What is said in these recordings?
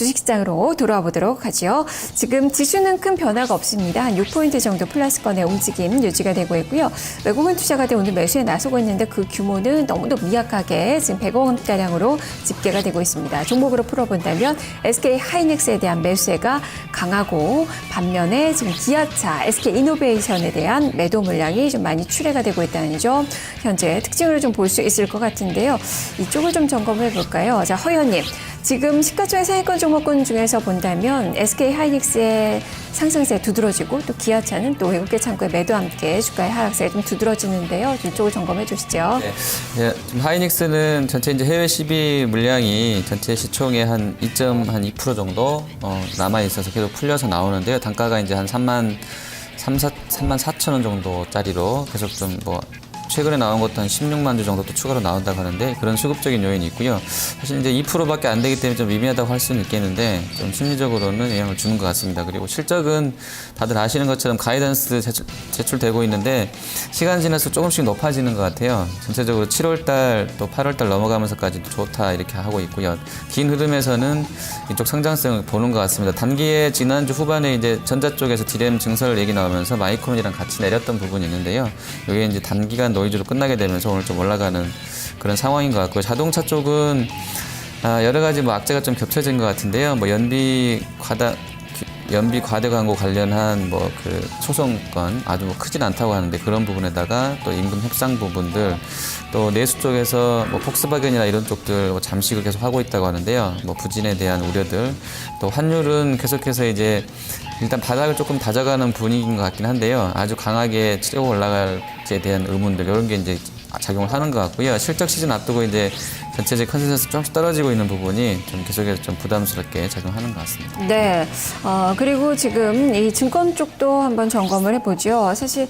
주식시장으로 돌아와 보도록 하죠. 지금 지수는 큰 변화가 없습니다. 한 6포인트 정도 플러스권의 움직임 유지가 되고 있고요. 외국인 투자가들 오늘 매수에 나서고 있는데 그 규모는 너무도 미약하게 지금 100억 원가량으로 집계가 되고 있습니다. 종목으로 풀어본다면 SK 하이닉스에 대한 매수세가 강하고 반면에 지금 기아차, SK 이노베이션에 대한 매도 물량이 좀 많이 출회가 되고 있다는 점 현재 특징으로 좀 볼 수 있을 것 같은데요. 이쪽을 좀 점검해 볼까요? 자, 허연님. 지금 시가총액 상위권 종목군 중에서 본다면 SK 하이닉스의 상승세 두드러지고 또 기아차는 또 외국계 창구의 매도와 함께 주가의 하락세가 좀 두드러지는데요. 이쪽을 점검해 주시죠. 네, 지금 하이닉스는 전체 이제 해외 시비 물량이 전체 시총의 한 2% 정도 남아 있어서 계속 풀려서 나오는데요. 단가가 이제 한 3만 4천 원 정도짜리로 계속 좀 최근에 나온 것도 한 16만 주 정도 또 추가로 나온다고 하는데 그런 수급적인 요인이 있고요. 사실 이제 2%밖에 안 되기 때문에 좀 미미하다고 할 수는 있겠는데 좀 심리적으로는 영향을 주는 것 같습니다. 그리고 실적은 다들 아시는 것처럼 가이던스 제출되고 있는데 시간 지날수록 조금씩 높아지는 것 같아요. 전체적으로 7월달 또 8월달 넘어가면서까지도 좋다 이렇게 하고 있고요. 긴 흐름에서는 이쪽 성장성을 보는 것 같습니다. 단기에 지난주 후반에 이제 전자 쪽에서 디램 증설 얘기 나오면서 마이크론이랑 같이 내렸던 부분이 있는데요. 이게 이제 단기간 노이즈로 끝나게 되면서 오늘 좀 올라가는 그런 상황인 것 같고요. 자동차 쪽은 여러 가지 악재가 좀 겹쳐진 것 같은데요. 연비 과대 광고 관련한 그 소송건 아주 크진 않다고 하는데 그런 부분에다가 또 임금 협상 부분들 또 내수 쪽에서 폭스바겐이나 이런 쪽들 잠식을 계속 하고 있다고 하는데요. 부진에 대한 우려들 또 환율은 계속해서 이제 일단 바닥을 조금 다져가는 분위기인 것 같긴 한데요. 아주 강하게 치고 올라갈지에 대한 의문들 이런 게 이제 작용을 하는 것 같고요. 실적 시즌 앞두고 이제 전체적 컨센서스 조금씩 떨어지고 있는 부분이 좀 계속해서 좀 부담스럽게 작용하는 것 같습니다. 네. 그리고 지금 이 증권 쪽도 한번 점검을 해보죠. 사실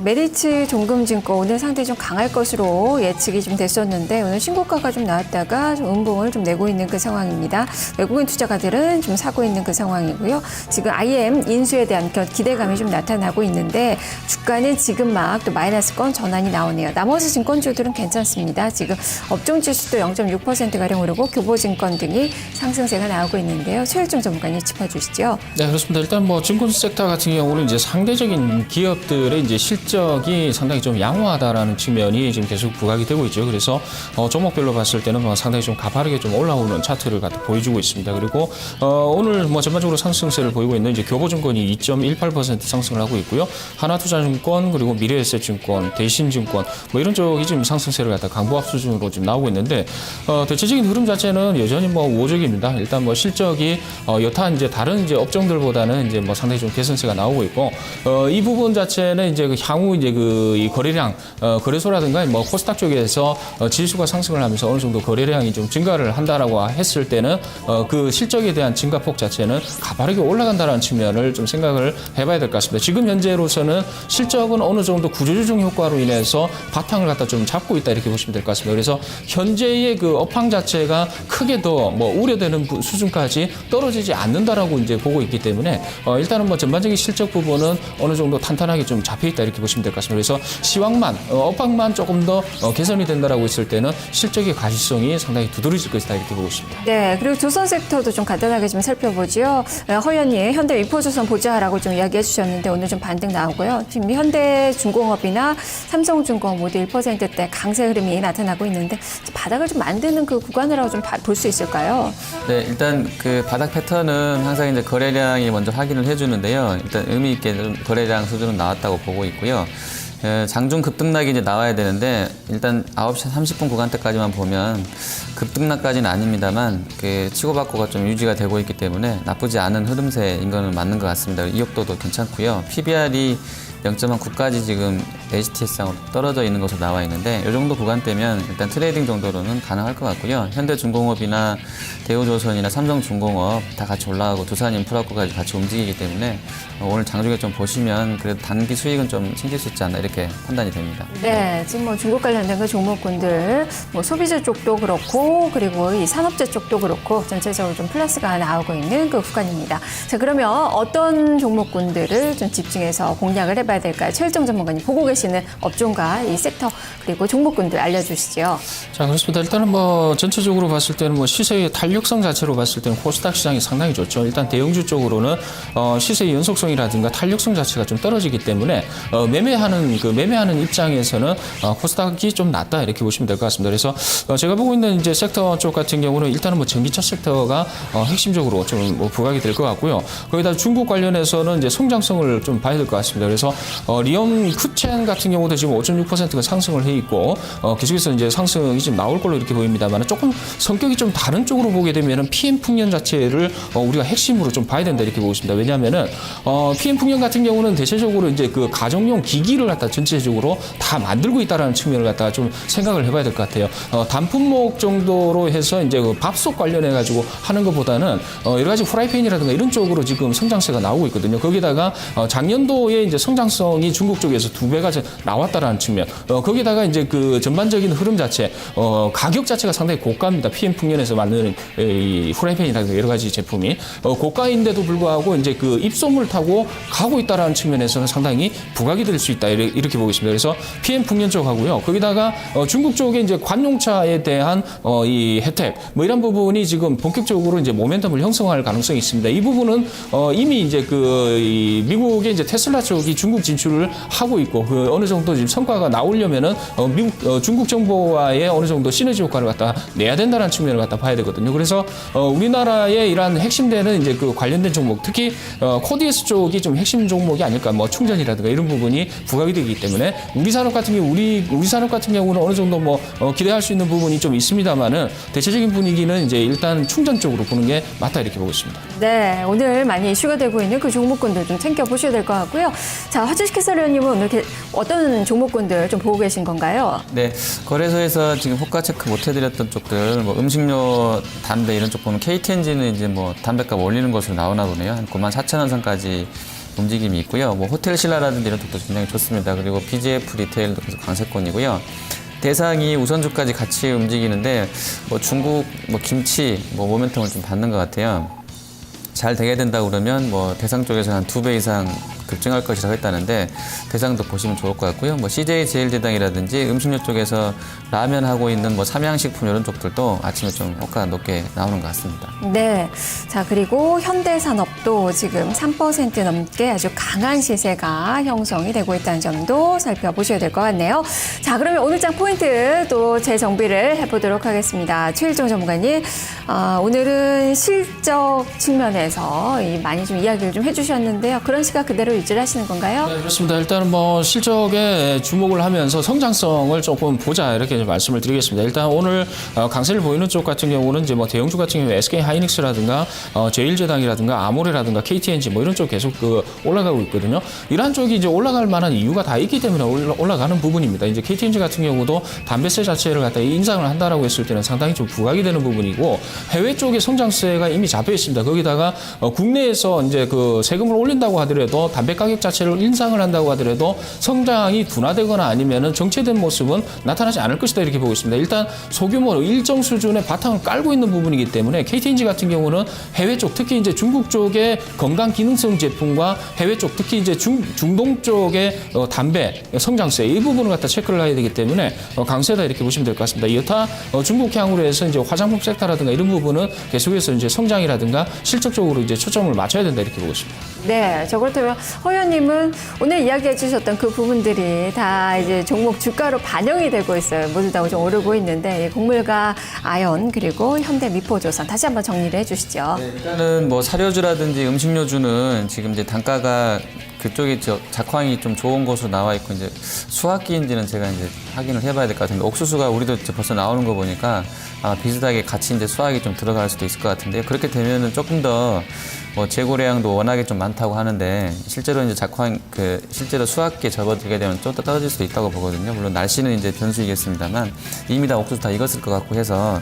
메리츠 종금증권 오늘 상당히 좀 강할 것으로 예측이 좀 됐었는데 오늘 신고가가 좀 나왔다가 좀 음봉을 좀 내고 있는 그 상황입니다. 외국인 투자가들은 좀 사고 있는 그 상황이고요. 지금 IM 인수에 대한 기대감이 좀 나타나고 있는데 주가는 지금 막 또 마이너스권 전환이 나오네요. 나머지 증권주들은 괜찮습니다. 지금 업종지수도 0.6%가량 오르고 교보증권 등이 상승세가 나오고 있는데요. 최일정 전문가님 짚어주시죠. 네, 그렇습니다. 일단 증권 섹터 같은 경우는 이제 상대적인 기업들의 이제 실적이 상당히 좀 양호하다라는 측면이 지금 계속 부각이 되고 있죠. 그래서 종목별로 봤을 때는 상당히 좀 가파르게 좀 올라오는 차트를 보여주고 있습니다. 그리고 오늘 전반적으로 상승세를 보이고 있는 이제 교보증권이 2.18% 상승을 하고 있고요. 하나투자증권 그리고 미래에셋증권, 대신증권 이런 쪽이 지금 상승세를 강보합 수준으로 지금 나오고 있는데 대체적인 흐름 자체는 여전히 우호적입니다. 일단 실적이 여타 이제 다른 이제 업종들보다는 이제 상당히 좀 개선세가 나오고 있고 이 부분 자체는 이제 향후 이제 이 거래량 거래소라든가 코스닥 쪽에서 지수가 상승을 하면서 어느 정도 거래량이 좀 증가를 한다라고 했을 때는 그 실적에 대한 증가폭 자체는 가파르게 올라간다는 측면을 좀 생각을 해봐야 될 것 같습니다. 지금 현재로서는 실적은 어느 정도 구조조정 효과로 인해서 바탕을 갖다 좀 잡고 있다 이렇게 보시면 될 것 같습니다. 그래서 현재의 그 업황 자체가 크게 더 우려되는 수준까지 떨어지지 않는다라고 이제 보고 있기 때문에 일단은 전반적인 실적 부분은 어느 정도 탄탄하게 좀 잡혀 있다 이렇게 보시면 될 것 같습니다. 그래서 시황만 업황만 조금 더 개선이 된다라고 했을 때는 실적의 가시성이 상당히 두드러질 것이다 이렇게 보고 있습니다. 네, 그리고 조선 섹터도 좀 간단하게 좀 살펴보죠. 허연님, 현대 위포조선 보자라고 좀 이야기해 주셨는데 오늘 좀 반등 나오고요. 지금 현대중공업이나 삼성중공업 모두 1%대 강세 흐름이 나타나고 있는데 바닥을 좀 만드는 그 구간이라고 좀 볼 수 있을까요? 네, 일단 그 바닥 패턴은 항상 이제 거래량이 먼저 확인을 해주는데요. 일단 의미 있게 좀 거래량 수준은 나왔다고 보고 있고요. 장중 급등락이 이제 나와야 되는데 일단 9시 30분 구간대까지만 보면 급등락까지는 아닙니다만 그 치고받고가 좀 유지가 되고 있기 때문에 나쁘지 않은 흐름세인 거는 맞는 것 같습니다. 이익도도 괜찮고요. PBR이 0.9까지 지금 HTS상으로 떨어져 있는 것으로 나와 있는데 이 정도 구간대면 일단 트레이딩 정도로는 가능할 것 같고요. 현대중공업이나 대우조선이나 삼성중공업 다 같이 올라가고 두산인프라코까지 같이 움직이기 때문에 오늘 장중에 좀 보시면 그래도 단기 수익은 좀 챙길 수 있지 않나 이렇게 판단이 됩니다. 네, 지금 중국 관련된 그 종목군들 소비재 쪽도 그렇고 그리고 이 산업재 쪽도 그렇고 전체적으로 좀 플러스가 나오고 있는 그 구간입니다. 자, 그러면 어떤 종목군들을 좀 집중해서 공략을 해봐야 봐야 될까요? 최일정 전문가님 보고 계시는 업종과 이 섹터 그리고 종목군들 알려주시죠. 자, 그렇습니다. 일단은 뭐 전체적으로 봤을 때는 뭐 시세의 탄력성 자체로 봤을 때는 코스닥 시장이 상당히 좋죠. 일단 대형주 쪽으로는 시세의 연속성이라든가 탄력성 자체가 좀 떨어지기 때문에 매매하는 입장에서는 코스닥이 좀 낫다 이렇게 보시면 될 것 같습니다. 그래서 제가 보고 있는 이제 섹터 쪽 같은 경우는 일단은 뭐 전기차 섹터가 핵심적으로 좀 뭐 부각이 될 것 같고요. 거기다 중국 관련해서는 이제 성장성을 좀 봐야 될 것 같습니다. 그래서 리온 쿠첸 같은 경우도 지금 5.6%가 상승을 해 있고 계속해서 이제 상승이 좀 나올 걸로 이렇게 보입니다만 조금 성격이 좀 다른 쪽으로 보게 되면은 PM 풍년 자체를 우리가 핵심으로 좀 봐야 된다 이렇게 보고 있습니다. 왜냐하면은 PM 풍년 같은 경우는 대체적으로 이제 그 가정용 기기를 갖다 전체적으로 다 만들고 있다라는 측면을 갖다가 좀 생각을 해봐야 될 것 같아요. 단품목 정도로 해서 이제 그 밥솥 관련해 가지고 하는 것보다는 여러 가지 프라이팬이라든가 이런 쪽으로 지금 성장세가 나오고 있거든요. 거기다가 작년도에 이제 성장성이 중국 쪽에서 2배가 나왔다라는 측면. 거기다가 이제 그 전반적인 흐름 자체, 가격 자체가 상당히 고가입니다. PM 풍년에서 만드는 이 프라이팬이라든가 여러 가지 제품이 고가인데도 불구하고 이제 그 입소문을 타고 가고 있다라는 측면에서는 상당히 부각이 될 수 있다 이렇게 보고 있습니다. 그래서 PM 풍년 쪽하고요. 거기다가 중국 쪽에 이제 관용차에 대한 이 혜택 뭐 이런 부분이 지금 본격적으로 이제 모멘텀을 형성할 가능성이 있습니다. 이 부분은 이미 이제 이 미국의 이제 테슬라 쪽이 중국 진출을 하고 있고 그 어느 정도 지금 성과가 나오려면은 중국 정부와의 어느 정도 시너지 효과를 갖다 내야 된다는 측면을 갖다 봐야 되거든요. 그래서 우리나라의 이러한 핵심되는 이제 그 관련된 종목, 특히 코디에스 쪽이 좀 핵심 종목이 아닐까, 뭐 충전이라든가 이런 부분이 부각이 되기 때문에 우리 산업 같은 경우는 어느 정도 뭐 기대할 수 있는 부분이 좀 있습니다만은 대체적인 분위기는 이제 일단 충전 쪽으로 보는 게 맞다 이렇게 보고 있습니다. 네, 오늘 많이 이슈가 되고 있는 그 종목군들 좀 챙겨보셔야 될 것 같고요. 자, 화주식 해설위원님은 오늘 어떤 종목군들 좀 보고 계신 건가요? 네, 거래소에서 지금 호가 체크 못 해드렸던 쪽들, 뭐 음식료, 담배 이런 쪽 보면 KTNG는 이제 뭐 담배값 올리는 것으로 나오나 보네요. 한 94,000원 선까지 움직임이 있고요. 뭐 호텔 신라라든지 이런 쪽도 굉장히 좋습니다. 그리고 BGF 리테일도 계속 강세권이고요. 대상이 우선주까지 같이 움직이는데 뭐 중국, 뭐 김치, 뭐 모멘텀을 좀 받는 것 같아요. 잘 되게 된다 그러면 뭐 대상 쪽에서 한 2배 이상 급증할 것이라고 했다는데 대상도 보시면 좋을 것 같고요. 뭐 CJ 제일제당이라든지 음식료 쪽에서 라면 하고 있는 뭐 삼양식품 이런 쪽들도 아침에 좀 호가가 높게 나오는 것 같습니다. 네. 자, 그리고 현대산업도 지금 3% 넘게 아주 강한 시세가 형성이 되고 있다는 점도 살펴보셔야 될 것 같네요. 자, 그러면 오늘 장 포인트 또 재정비를 해보도록 하겠습니다. 최일정 전문가님, 오늘은 실적 측면에서 많이 좀 이야기를 좀 해주셨는데요. 그런 시각 그대로 유지를 하시는 건가요? 네, 그렇습니다. 일단은 뭐 실적에 주목을 하면서 성장성을 조금 보자 이렇게 말씀을 드리겠습니다. 일단 오늘 강세를 보이는 쪽 같은 경우는 이제 뭐 대형주 같은 경우 SK 하이닉스라든가 제일제당이라든가 아모레라든가 KTNG 뭐 이런 쪽 계속 올라가고 있거든요. 이러한 쪽이 이제 올라갈 만한 이유가 다 있기 때문에 올라가는 부분입니다. 이제 KTNG 같은 경우도 담배세 자체를 갖다 인상을 한다라고 했을 때는 상당히 좀 부각이 되는 부분이고 해외 쪽의 성장세가 이미 잡혀 있습니다. 거기다가 국내에서 이제 그 세금을 올린다고 하더라도 담배 가격 자체를 인상을 한다고 하더라도 성장이 둔화되거나 아니면은 정체된 모습은 나타나지 않을 것이다 이렇게 보고 있습니다. 일단 소규모로 일정 수준의 바탕을 깔고 있는 부분이기 때문에 KTNG 같은 경우는 해외 쪽 특히 이제 중국 쪽의 건강 기능성 제품과 해외 쪽 특히 이제 중동 쪽의 담배 성장세 이 부분을 갖다 체크를 해야 되기 때문에 강세다 이렇게 보시면 될 것 같습니다. 여타 중국향으로 해서 이제 화장품 섹터라든가 이런 부분은 계속해서 이제 성장이라든가 실적적으로 이제 초점을 맞춰야 된다 이렇게 보고 있습니다. 네, 저 그렇다면 허 의원님은 오늘 이야기해 주셨던 그 부분들이 다 이제 종목 주가로 반영이 되고 있어요. 모두 다 좀 오르고 있는데 곡물과 아연 그리고 현대 미포조선 다시 한번 정리를 해주시죠. 네, 일단은 뭐 사료주라든지 음식료주는 지금 이제 단가가 그쪽이 작황이 좀 좋은 곳으로 나와 있고 이제 수확기인지는 제가 이제 확인을 해봐야 될 것 같은데 옥수수가 우리도 이제 벌써 나오는 거 보니까 아마 비슷하게 같이 이제 수확이 좀 들어갈 수도 있을 것 같은데요. 그렇게 되면은 조금 더 뭐 재고량도 워낙에 좀 많다고 하는데 실제로 이제 실제로 수확기에 접어들게 되면 좀 더 떨어질 수도 있다고 보거든요. 물론 날씨는 이제 변수이겠습니다만 이미 다 옥수수 다 익었을 것 같고 해서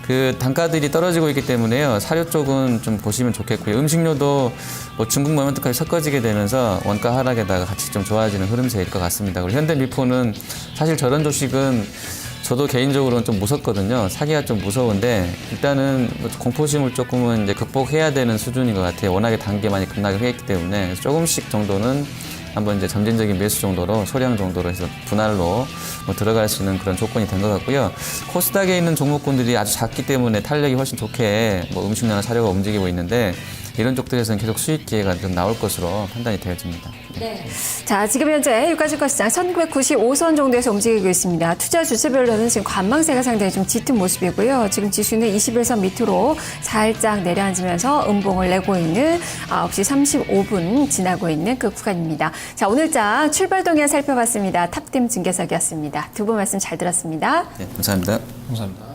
그 단가들이 떨어지고 있기 때문에요. 사료 쪽은 좀 보시면 좋겠고요. 음식료도 뭐 중국 모멘트까지 섞어지게 되면서 원가 하락에다가 같이 좀 좋아지는 흐름세일 것 같습니다. 그리고 현대미포는 사실 저런 조식은 저도 개인적으로는 좀 무섭거든요. 사기가 좀 무서운데 일단은 공포심을 조금은 이제 극복해야 되는 수준인 것 같아요. 워낙에 단계 많이 급락을 했기 때문에 조금씩 정도는 한번 이제 점진적인 매수 정도로 소량 정도로 해서 분할로 뭐 들어갈 수 있는 그런 조건이 된 것 같고요. 코스닥에 있는 종목군들이 아주 작기 때문에 탄력이 훨씬 좋게 뭐 음식료나 사료가 움직이고 있는데 이런 쪽들에서는 계속 수익 기회가 좀 나올 것으로 판단이 되어집니다. 자, 지금 현재 유가증권 시장 1995선 정도에서 움직이고 있습니다. 투자 주체별로는 지금 관망세가 상당히 좀 짙은 모습이고요. 지금 지수는 21선 밑으로 살짝 내려앉으면서 음봉을 내고 있는 9시 35분 지나고 있는 그 구간입니다. 자, 오늘장 출발 동향 살펴봤습니다. 탑팀 중계석이었습니다. 두 분 말씀 잘 들었습니다. 네, 감사합니다. 감사합니다.